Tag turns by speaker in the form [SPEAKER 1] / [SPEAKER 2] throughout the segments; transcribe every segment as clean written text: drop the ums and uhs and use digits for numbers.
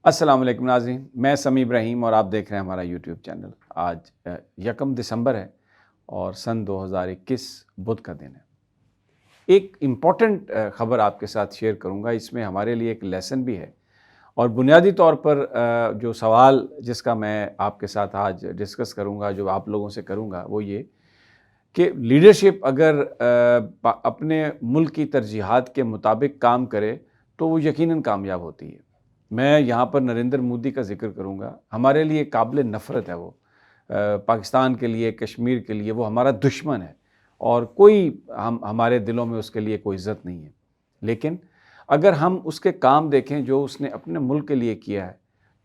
[SPEAKER 1] السلام علیکم ناظرین، میں سمیع ابراہیم اور آپ دیکھ رہے ہیں ہمارا یوٹیوب چینل۔ آج 1 دسمبر ہے اور سن 2021 بدھ کا دن ہے۔ ایک امپورٹنٹ خبر آپ کے ساتھ شیئر کروں گا، اس میں ہمارے لیے ایک لیسن بھی ہے، اور بنیادی طور پر جو سوال جس کا میں آپ کے ساتھ آج ڈسکس کروں گا، جو آپ لوگوں سے کروں گا، وہ یہ کہ لیڈرشپ اگر اپنے ملک کی ترجیحات کے مطابق کام کرے تو وہ یقیناً کامیاب ہوتی ہے۔ میں یہاں پر نریندر مودی کا ذکر کروں گا۔ ہمارے لیے قابل نفرت ہے وہ، پاکستان کے لیے، کشمیر کے لیے وہ ہمارا دشمن ہے، اور کوئی ہمارے دلوں میں اس کے لیے کوئی عزت نہیں ہے۔ لیکن اگر ہم اس کے کام دیکھیں جو اس نے اپنے ملک کے لیے کیا ہے،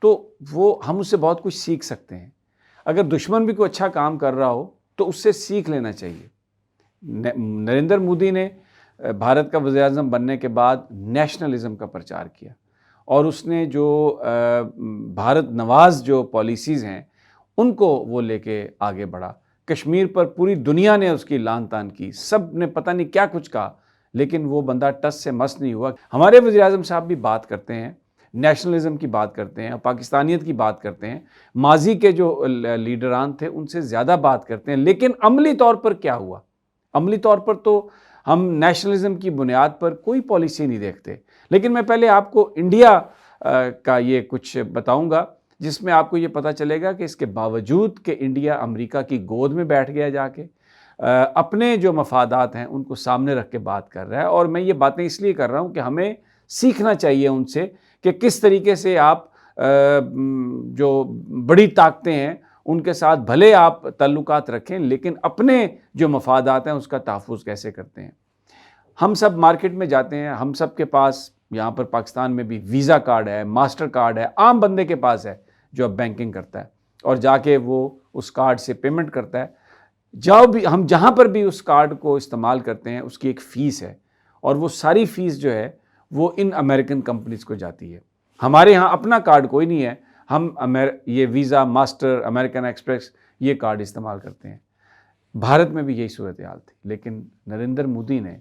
[SPEAKER 1] تو وہ ہم اس سے بہت کچھ سیکھ سکتے ہیں۔ اگر دشمن بھی کوئی اچھا کام کر رہا ہو تو اس سے سیکھ لینا چاہیے۔ نریندر مودی نے بھارت کا وزیر اعظم بننے کے بعد نیشنلزم کا پرچار کیا، اور اس نے جو بھارت نواز جو پالیسیز ہیں ان کو وہ لے کے آگے بڑھا۔ کشمیر پر پوری دنیا نے اس کی لعن طعن کی، سب نے پتہ نہیں کیا کچھ کہا، لیکن وہ بندہ ٹس سے مس نہیں ہوا۔ ہمارے وزیر اعظم صاحب بھی بات کرتے ہیں، نیشنلزم کی بات کرتے ہیں، پاکستانیت کی بات کرتے ہیں، ماضی کے جو لیڈران تھے ان سے زیادہ بات کرتے ہیں، لیکن عملی طور پر کیا ہوا؟ عملی طور پر تو ہم نیشنلزم کی بنیاد پر کوئی پالیسی نہیں دیکھتے۔ لیکن میں پہلے آپ کو انڈیا کا یہ کچھ بتاؤں گا، جس میں آپ کو یہ پتہ چلے گا کہ اس کے باوجود کہ انڈیا امریکہ کی گود میں بیٹھ گیا جا کے، اپنے جو مفادات ہیں ان کو سامنے رکھ کے بات کر رہا ہے۔ اور میں یہ باتیں اس لیے کر رہا ہوں کہ ہمیں سیکھنا چاہیے ان سے کہ کس طریقے سے آپ جو بڑی طاقتیں ہیں ان کے ساتھ بھلے آپ تعلقات رکھیں، لیکن اپنے جو مفادات ہیں اس کا تحفظ کیسے کرتے ہیں۔ ہم سب مارکیٹ میں جاتے ہیں، ہم سب کے پاس یہاں پر پاکستان میں بھی ویزا کارڈ ہے، ماسٹر کارڈ ہے، عام بندے کے پاس ہے جو اب بینکنگ کرتا ہے، اور جا کے وہ اس کارڈ سے پیمنٹ کرتا ہے۔ ہم جہاں پر بھی اس کارڈ کو استعمال کرتے ہیں اس کی ایک فیس ہے، اور وہ ساری فیس جو ہے وہ ان امریکن کمپنیز کو جاتی ہے۔ ہمارے ہاں اپنا کارڈ کوئی نہیں ہے، ہم یہ ویزا، ماسٹر، امریکن ایکسپریس یہ کارڈ استعمال کرتے ہیں۔ بھارت میں بھی یہی صورتحال تھی، لیکن نریندر مودی نے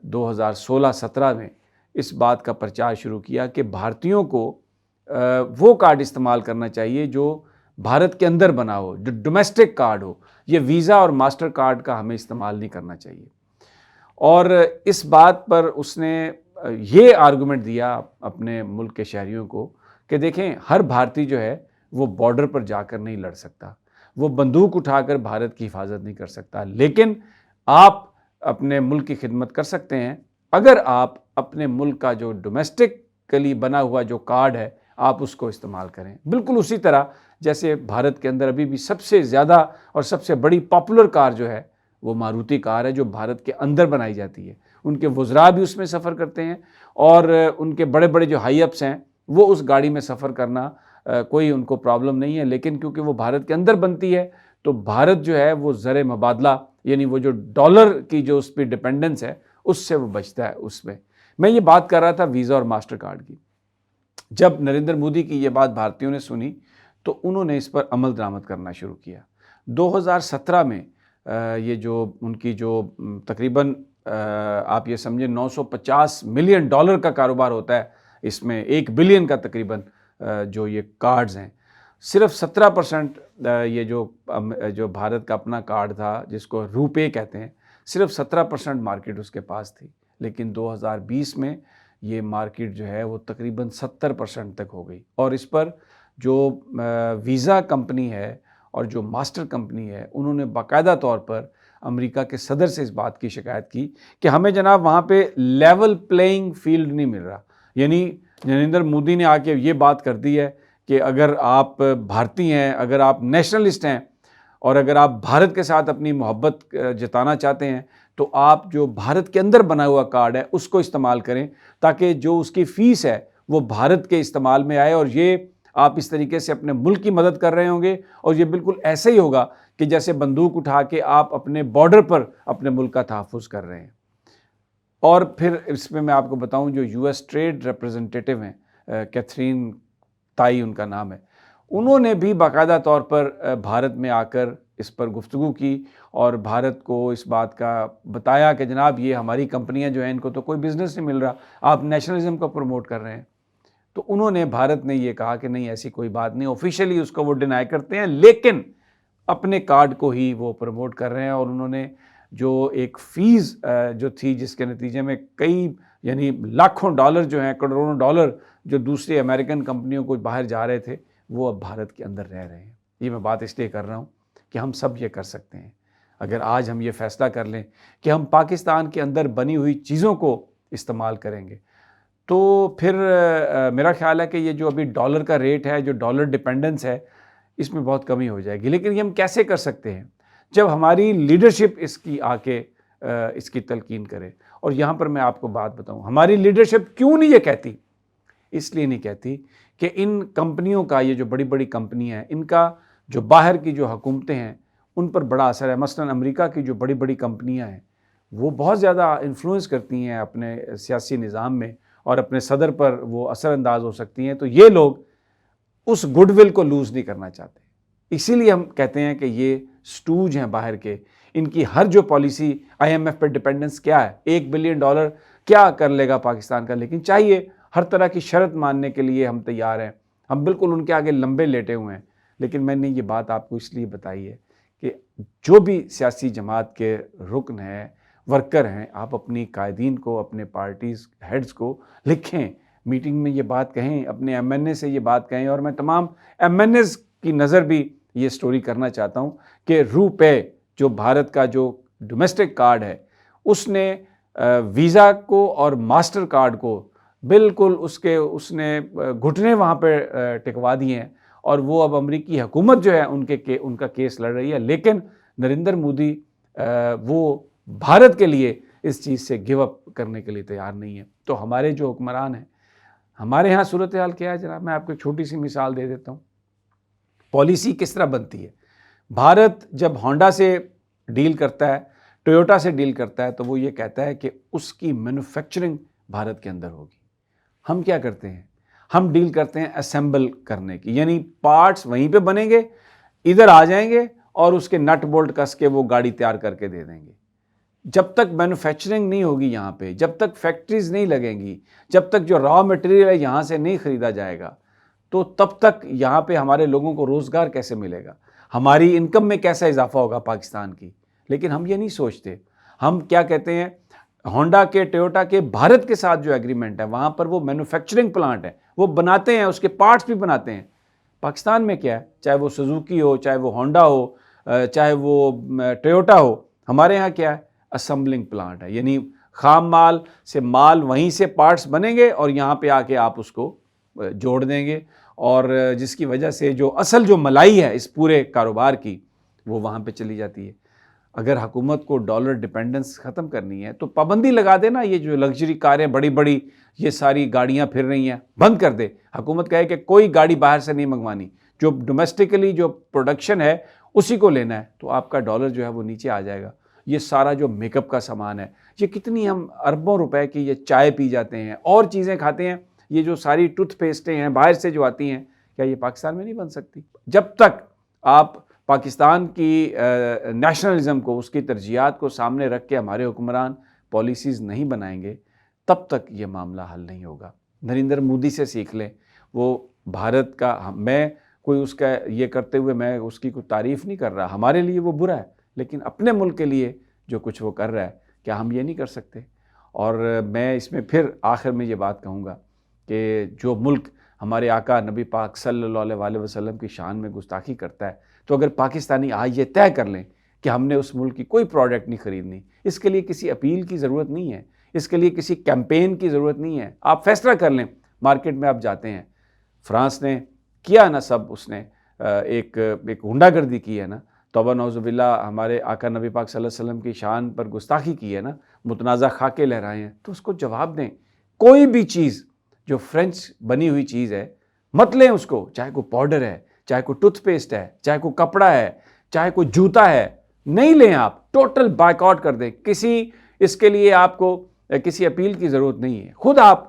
[SPEAKER 1] 2016-17 میں اس بات کا پرچار شروع کیا کہ بھارتیوں کو وہ کارڈ استعمال کرنا چاہیے جو بھارت کے اندر بنا ہو، جو ڈومیسٹک کارڈ ہو۔ یہ ویزا اور ماسٹر کارڈ کا ہمیں استعمال نہیں کرنا چاہیے۔ اور اس بات پر اس نے یہ آرگومنٹ دیا اپنے ملک کے شہریوں کو کہ دیکھیں، ہر بھارتی جو ہے وہ بارڈر پر جا کر نہیں لڑ سکتا، وہ بندوق اٹھا کر بھارت کی حفاظت نہیں کر سکتا، لیکن آپ اپنے ملک کی خدمت کر سکتے ہیں اگر آپ اپنے ملک کا جو ڈومیسٹکلی بنا ہوا جو کارڈ ہے آپ اس کو استعمال کریں۔ بالکل اسی طرح جیسے بھارت کے اندر ابھی بھی سب سے زیادہ اور سب سے بڑی پاپولر کار جو ہے وہ ماروتی کار ہے، جو بھارت کے اندر بنائی جاتی ہے۔ ان کے وزراء بھی اس میں سفر کرتے ہیں، اور ان کے بڑے بڑے جو ہائی اپس ہیں وہ اس گاڑی میں سفر کرنا کوئی ان کو پرابلم نہیں ہے۔ لیکن کیونکہ وہ بھارت کے اندر بنتی ہے تو بھارت جو ہے وہ زر مبادلہ، یعنی وہ جو ڈالر کی جو اس پہ ڈیپینڈنس ہے اس سے وہ بچتا ہے۔ اس میں یہ بات کر رہا تھا ویزا اور ماسٹر کارڈ کی۔ جب نریندر مودی کی یہ بات بھارتیوں نے سنی تو انہوں نے اس پر عمل درآمد کرنا شروع کیا۔ 2017 میں یہ جو ان کی جو تقریباً آپ یہ سمجھیں $950 ملین کا کاروبار ہوتا ہے، اس میں 1 بلین کا تقریباً جو یہ کارڈز ہیں، صرف 17% یہ جو بھارت کا اپنا کارڈ تھا جس کو روپے کہتے ہیں، صرف 17% مارکیٹ اس کے پاس تھی۔ لیکن 2020 میں یہ مارکیٹ جو ہے وہ تقریباً 70% تک ہو گئی، اور اس پر جو ویزا کمپنی ہے اور جو ماسٹر کمپنی ہے انہوں نے باقاعدہ طور پر امریکہ کے صدر سے اس بات کی شکایت کی کہ ہمیں جناب وہاں پہ لیول پلینگ فیلڈ نہیں مل رہا۔ یعنی نریندر مودی نے آ کے یہ بات کر دی ہے کہ اگر آپ بھارتی ہیں، اگر آپ نیشنلسٹ ہیں، اور اگر آپ بھارت کے ساتھ اپنی محبت جتانا چاہتے ہیں تو آپ جو بھارت کے اندر بنا ہوا کارڈ ہے اس کو استعمال کریں، تاکہ جو اس کی فیس ہے وہ بھارت کے استعمال میں آئے، اور یہ آپ اس طریقے سے اپنے ملک کی مدد کر رہے ہوں گے، اور یہ بالکل ایسے ہی ہوگا کہ جیسے بندوق اٹھا کے آپ اپنے بارڈر پر اپنے ملک کا تحفظ کر رہے ہیں۔ اور پھر اس میں آپ کو بتاؤں جو یو ایس ٹریڈ ریپرزنٹیٹیو ہیں، کیتھرین تائی ان کا نام ہے، انہوں نے بھی باقاعدہ طور پر بھارت میں آ کر اس پر گفتگو کی اور بھارت کو اس بات کا بتایا کہ جناب یہ ہماری کمپنیاں جو ہیں ان کو تو کوئی بزنس نہیں مل رہا، آپ نیشنلزم کو پروموٹ کر رہے ہیں۔ تو انہوں نے بھارت نے یہ کہا کہ نہیں ایسی کوئی بات نہیں، آفیشیلی اس کو وہ ڈینائی کرتے ہیں لیکن اپنے کارڈ کو ہی وہ پروموٹ کر رہے ہیں. اور انہوں نے جو ایک فیس جو تھی جس کے نتیجے میں کئی یعنی لاکھوں ڈالر جو ہیں، کروڑوں ڈالر جو دوسری امریکن کمپنیوں کو باہر جا رہے تھے وہ اب بھارت کے اندر رہ رہے ہیں. یہ میں بات اس لیے کر رہا ہوں کہ ہم سب یہ کر سکتے ہیں. اگر آج ہم یہ فیصلہ کر لیں کہ ہم پاکستان کے اندر بنی ہوئی چیزوں کو استعمال کریں گے تو پھر میرا خیال ہے کہ یہ جو ابھی ڈالر کا ریٹ ہے، جو ڈالر ڈیپینڈنس ہے، اس میں بہت کمی ہو جائے گی. لیکن یہ ہم کیسے کر سکتے ہیں؟ جب ہماری لیڈرشپ اس کی آ کے اس کی تلقین کرے. اور یہاں پر میں آپ کو بات بتاؤں، ہماری لیڈرشپ کیوں نہیں یہ کہتی؟ اس لیے نہیں کہتی کہ ان کمپنیوں کا، یہ جو بڑی بڑی کمپنیاں ہیں، ان کا جو باہر کی جو حکومتیں ہیں ان پر بڑا اثر ہے. مثلا امریکہ کی جو بڑی بڑی کمپنیاں ہیں وہ بہت زیادہ انفلوئنس کرتی ہیں اپنے سیاسی نظام میں اور اپنے صدر پر وہ اثر انداز ہو سکتی ہیں. تو یہ لوگ اس گڈ ول کو لوز نہیں کرنا چاہتے. اسی لیے ہم کہتے ہیں کہ یہ سٹوج ہیں باہر کے. ان کی ہر جو پالیسی، آئی ایم ایف پہ ڈیپینڈنس کیا ہے، $1 بلین کیا کر لے گا پاکستان کا، لیکن چاہیے ہر طرح کی شرط ماننے کے لیے ہم تیار ہیں. ہم بالکل ان کے آگے لمبے لیٹے ہوئے ہیں. لیکن میں نے یہ بات آپ کو اس لیے بتائی ہے کہ جو بھی سیاسی جماعت کے رکن ہیں، ورکر ہیں، آپ اپنی قائدین کو، اپنے پارٹیز ہیڈز کو لکھیں، میٹنگ میں یہ بات کہیں، اپنے ایم این اے سے یہ بات کہیں. اور میں تمام ایم این ایز کی نظر بھی یہ سٹوری کرنا چاہتا ہوں کہ روپے جو بھارت کا جو ڈومیسٹک کارڈ ہے، اس نے ویزا کو اور ماسٹر کارڈ کو بالکل اس نے گھٹنے وہاں پہ ٹکوا دیے ہیں. اور وہ اب امریکی حکومت جو ہے ان کا کیس لڑ رہی ہے. لیکن نریندر مودی وہ بھارت کے لیے اس چیز سے گیو اپ کرنے کے لیے تیار نہیں ہے. تو ہمارے جو حکمران ہیں، ہمارے ہاں صورتحال کیا ہے جناب؟ میں آپ کو ایک چھوٹی سی مثال دے دیتا ہوں. پالیسی کس طرح بنتی ہے؟ بھارت جب ہونڈا سے ڈیل کرتا ہے، ٹویوٹا سے ڈیل کرتا ہے، تو وہ یہ کہتا ہے کہ اس کی مینوفیکچرنگ بھارت کے اندر ہوگی. ہم کیا کرتے ہیں؟ ہم ڈیل کرتے ہیں اسمبل کرنے کی، یعنی پارٹس وہیں پہ بنیں گے، ادھر آ جائیں گے اور اس کے نٹ بولٹ کس کے وہ گاڑی تیار کر کے دے دیں گے. جب تک مینوفیکچرنگ نہیں ہوگی یہاں پہ، جب تک فیکٹریز نہیں لگیں گی، جب تک جو را مٹیریل ہے یہاں سے نہیں خریدا جائے گا، تو تب تک یہاں پہ ہمارے لوگوں کو روزگار کیسے ملے گا؟ ہماری انکم میں کیسا اضافہ ہوگا پاکستان کی؟ لیکن ہم یہ نہیں سوچتے. ہم کیا کہتے ہیں؟ ہونڈا کے، ٹویوٹا کے بھارت کے ساتھ جو ایگریمنٹ ہے وہاں پر وہ مینوفیکچرنگ پلانٹ ہے، وہ بناتے ہیں، اس کے پارٹس بھی بناتے ہیں. پاکستان میں کیا ہے؟ چاہے وہ سوزوکی ہو، چاہے وہ ہونڈا ہو، چاہے وہ ٹویوٹا ہو، ہمارے یہاں کیا ہے؟ اسمبلنگ پلانٹ ہے. یعنی خام مال سے مال وہیں سے پارٹس بنیں گے اور یہاں پہ آ کے آپ اس کو جوڑ دیں گے. اور جس کی وجہ سے جو اصل جو ملائی ہے اس پورے کاروبار کی وہ وہاں پہ چلی جاتی ہے. اگر حکومت کو ڈالر ڈیپینڈنس ختم کرنی ہے تو پابندی لگا دے نا. یہ جو لگژری کاریں بڑی بڑی یہ ساری گاڑیاں پھر رہی ہیں، بند کر دے. حکومت کہے کہ کوئی گاڑی باہر سے نہیں منگوانی، جو ڈومیسٹکلی جو پروڈکشن ہے اسی کو لینا ہے، تو آپ کا ڈالر جو ہے وہ نیچے آ جائے گا. یہ سارا جو میک اپ کا سامان ہے، یہ کتنی ہم اربوں روپے کی یہ چائے پی جاتے ہیں اور چیزیں کھاتے ہیں، یہ جو ساری ٹوتھ پیسٹیں ہیں باہر سے جو آتی ہیں، کیا یہ پاکستان میں نہیں بن سکتی؟ جب تک آپ پاکستان کی نیشنلزم کو، اس کی ترجیحات کو سامنے رکھ کے ہمارے حکمران پالیسیز نہیں بنائیں گے، تب تک یہ معاملہ حل نہیں ہوگا. نریندر مودی سے سیکھ لیں. وہ بھارت کا، میں کوئی اس کا یہ کرتے ہوئے میں اس کی کوئی تعریف نہیں کر رہا، ہمارے لیے وہ برا ہے، لیکن اپنے ملک کے لیے جو کچھ وہ کر رہا ہے کیا ہم یہ نہیں کر سکتے؟ اور میں اس میں پھر آخر میں یہ بات کہوں گا کہ جو ملک ہمارے آقا نبی پاک صلی اللہ علیہ وسلم کی شان میں گستاخی کرتا ہے، تو اگر پاکستانی آج یہ طے کر لیں کہ ہم نے اس ملک کی کوئی پروڈکٹ نہیں خریدنی، اس کے لیے کسی اپیل کی ضرورت نہیں ہے، اس کے لیے کسی کیمپین کی ضرورت نہیں ہے. آپ فیصلہ کر لیں. مارکیٹ میں آپ جاتے ہیں، فرانس نے کیا نا، سب اس نے ایک غنڈہ گردی کی ہے نا، توبہ نعوذ باللہ، ہمارے آقا نبی پاک صلی اللہ علیہ وسلم کی شان پر گستاخی کی ہے نا، متنازع خاکے لہرائے ہیں، تو اس کو جواب دیں. کوئی بھی چیز جو فرینچ بنی ہوئی چیز ہے مت لیں اس کو، چاہے کوئی پاؤڈر ہے، چاہے کوئی ٹوتھ پیسٹ ہے، چاہے کوئی کپڑا ہے، چاہے کوئی جوتا ہے، نہیں لیں. آپ ٹوٹل بائیک آؤٹ کر دیں. اس کے لیے آپ کو کسی اپیل کی ضرورت نہیں ہے، خود آپ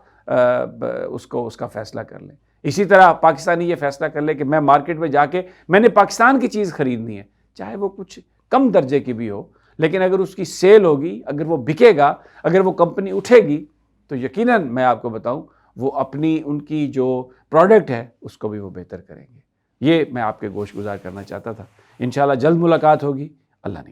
[SPEAKER 1] اس کا فیصلہ کر لیں. اسی طرح پاکستانی یہ فیصلہ کر لے کہ میں مارکیٹ میں جا کے میں نے پاکستان کی چیز خریدنی ہے، چاہے وہ کچھ کم درجے کی بھی ہو، لیکن اگر اس کی سیل ہوگی، اگر وہ بکے گا، اگر وہ کمپنی اٹھے گی، تو یقیناً میں آپ کو بتاؤں وہ اپنی ان کی جو پروڈکٹ ہے اس کو بھی وہ بہتر کریں گے. یہ میں آپ کے گوش گزار کرنا چاہتا تھا. انشاءاللہ جلد ملاقات ہوگی. اللہ نے